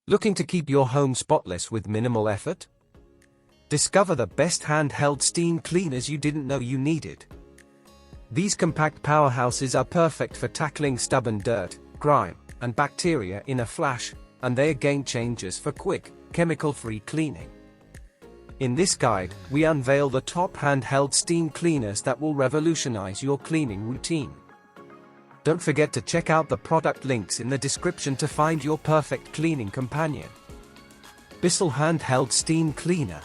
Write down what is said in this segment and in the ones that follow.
Looking to keep your home spotless with minimal effort? Discover the best handheld steam cleaners you didn't know you needed. These compact powerhouses are perfect for tackling stubborn dirt, grime, and bacteria in a flash, and they're game changers for quick, chemical-free cleaning. In this guide, we unveil the top handheld steam cleaners that will revolutionize your cleaning routine. Don't forget to check out the product links in the description to find your perfect cleaning companion. Bissell Handheld Steam Cleaner.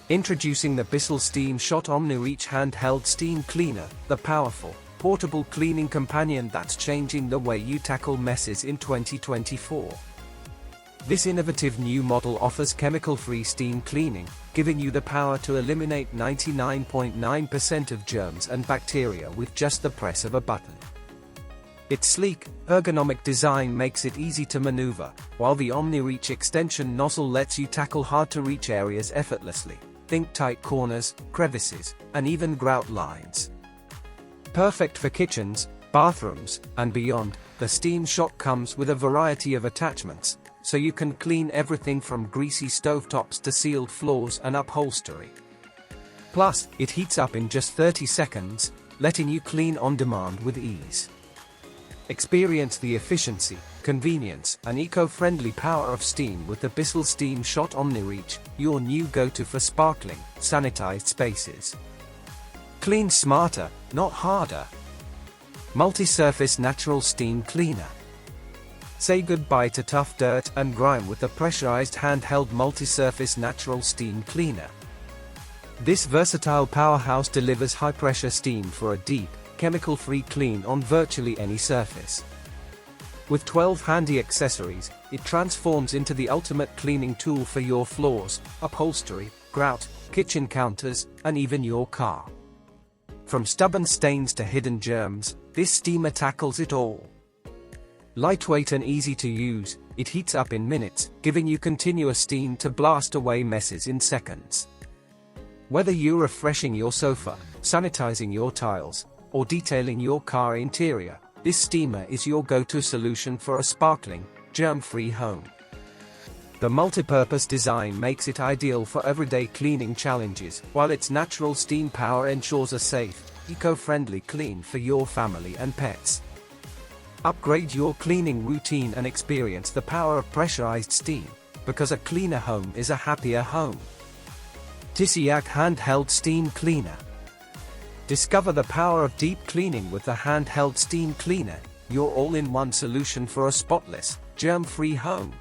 Introducing the Bissell Steam Shot OmniReach Handheld Steam Cleaner, the powerful, portable cleaning companion that's changing the way you tackle messes in 2024. This innovative new model offers chemical-free steam cleaning, giving you the power to eliminate 99.9% of germs and bacteria with just the press of a button. Its sleek, ergonomic design makes it easy to maneuver, while the OmniReach extension nozzle lets you tackle hard-to-reach areas effortlessly. Think tight corners, crevices, and even grout lines. Perfect for kitchens, bathrooms, and beyond, the Steam Shot comes with a variety of attachments, so you can clean everything from greasy stovetops to sealed floors and upholstery. Plus, it heats up in just 30 seconds, letting you clean on demand with ease. Experience the efficiency, convenience, and eco-friendly power of steam with the Bissell Steam Shot OmniReach, your new go-to for sparkling, sanitized spaces. Clean smarter, not harder. Multi-surface natural steam cleaner. Say goodbye to tough dirt and grime with the pressurized handheld multi-surface natural steam cleaner. This versatile powerhouse delivers high-pressure steam for a deep, chemical-free clean on virtually any surface. With 12 handy accessories, it transforms into the ultimate cleaning tool for your floors, upholstery, grout, kitchen counters, and even your car. From stubborn stains to hidden germs, this steamer tackles it all. Lightweight and easy to use, it heats up in minutes, giving you continuous steam to blast away messes in seconds. Whether you're refreshing your sofa, sanitizing your tiles, or detailing your car interior, this steamer is your go-to solution for a sparkling, germ-free home. The multi-purpose design makes it ideal for everyday cleaning challenges, while its natural steam power ensures a safe, eco-friendly clean for your family and pets. Upgrade your cleaning routine and experience the power of pressurized steam, because a cleaner home is a happier home. Tisiak Handheld Steam Cleaner. Discover the power of deep cleaning with the Handheld Steam Cleaner, your all-in-one solution for a spotless, germ-free home.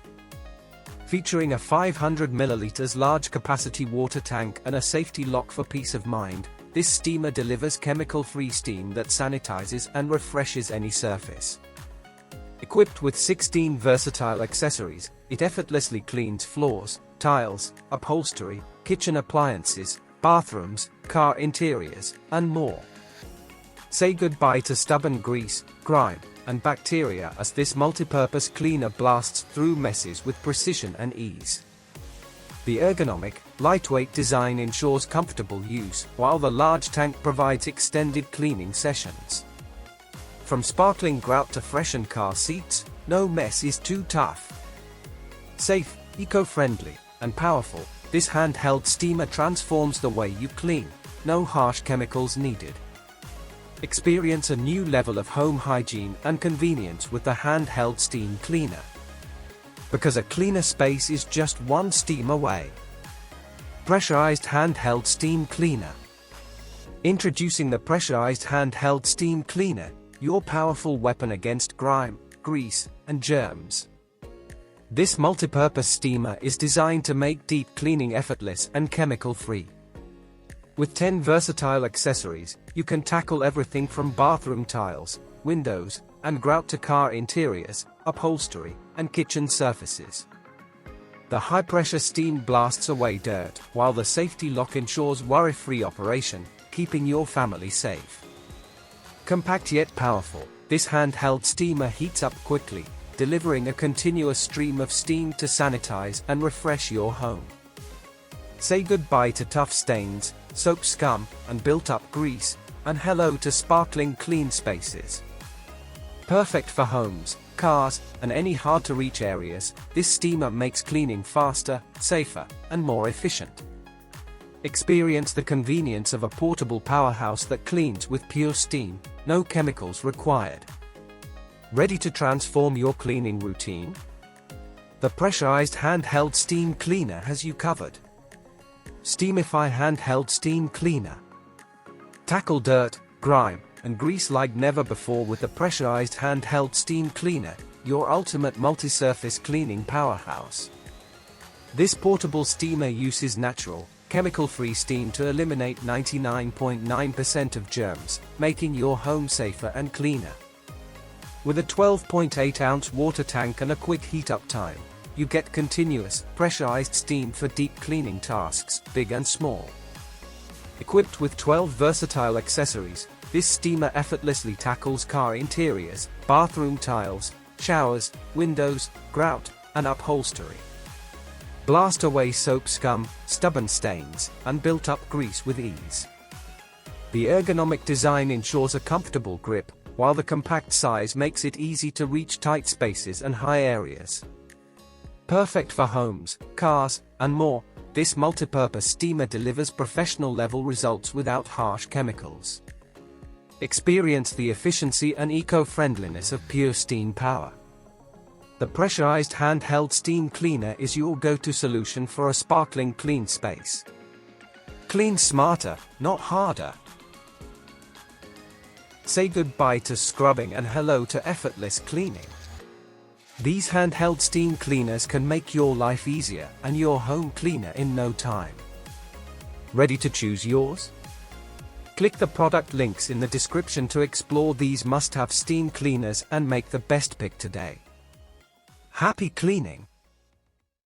Featuring a 500 ml large-capacity water tank and a safety lock for peace of mind, this steamer delivers chemical-free steam that sanitizes and refreshes any surface. Equipped with 16 versatile accessories, it effortlessly cleans floors, tiles, upholstery, kitchen appliances, bathrooms, car interiors, and more. Say goodbye to stubborn grease, grime, and bacteria as this multi-purpose cleaner blasts through messes with precision and ease. The ergonomic, lightweight design ensures comfortable use, while the large tank provides extended cleaning sessions. From sparkling grout to freshened car seats, no mess is too tough. Safe, eco-friendly, and powerful, this handheld steamer transforms the way you clean, no harsh chemicals needed. Experience a new level of home hygiene and convenience with the handheld steam cleaner. Because a cleaner space is just one steam away. Pressurized Handheld Steam Cleaner. Introducing the Pressurized Handheld Steam Cleaner, your powerful weapon against grime, grease, and germs. This multi-purpose steamer is designed to make deep cleaning effortless and chemical-free. With 10 versatile accessories, you can tackle everything from bathroom tiles, windows, and grout to car interiors, upholstery, and kitchen surfaces. The high-pressure steam blasts away dirt, while the safety lock ensures worry-free operation, keeping your family safe. Compact yet powerful, this handheld steamer heats up quickly, delivering a continuous stream of steam to sanitize and refresh your home. Say goodbye to tough stains, soap scum, and built-up grease, and hello to sparkling clean spaces. Perfect for homes, cars, and any hard-to-reach areas, this steamer makes cleaning faster, safer, and more efficient. Experience the convenience of a portable powerhouse that cleans with pure steam, no chemicals required. Ready to transform your cleaning routine? The pressurized handheld steam cleaner has you covered. Steamify Handheld Steam Cleaner. Tackle dirt, grime, and grease like never before with the pressurized handheld steam cleaner, your ultimate multi-surface cleaning powerhouse. This portable steamer uses natural, chemical-free steam to eliminate 99.9% of germs, making your home safer and cleaner. With a 12.8-ounce water tank and a quick heat-up time, you get continuous, pressurized steam for deep cleaning tasks, big and small. Equipped with 12 versatile accessories, this steamer effortlessly tackles car interiors, bathroom tiles, showers, windows, grout, and upholstery. Blast away soap scum, stubborn stains, and built-up grease with ease. The ergonomic design ensures a comfortable grip, while the compact size makes it easy to reach tight spaces and high areas. Perfect for homes, cars, and more, this multipurpose steamer delivers professional-level results without harsh chemicals. Experience the efficiency and eco-friendliness of pure steam power. The pressurized handheld steam cleaner is your go-to solution for a sparkling clean space. Clean smarter, not harder. Say goodbye to scrubbing and hello to effortless cleaning. These handheld steam cleaners can make your life easier and your home cleaner in no time. Ready to choose yours? Click the product links in the description to explore these must-have steam cleaners and make the best pick today. Happy cleaning!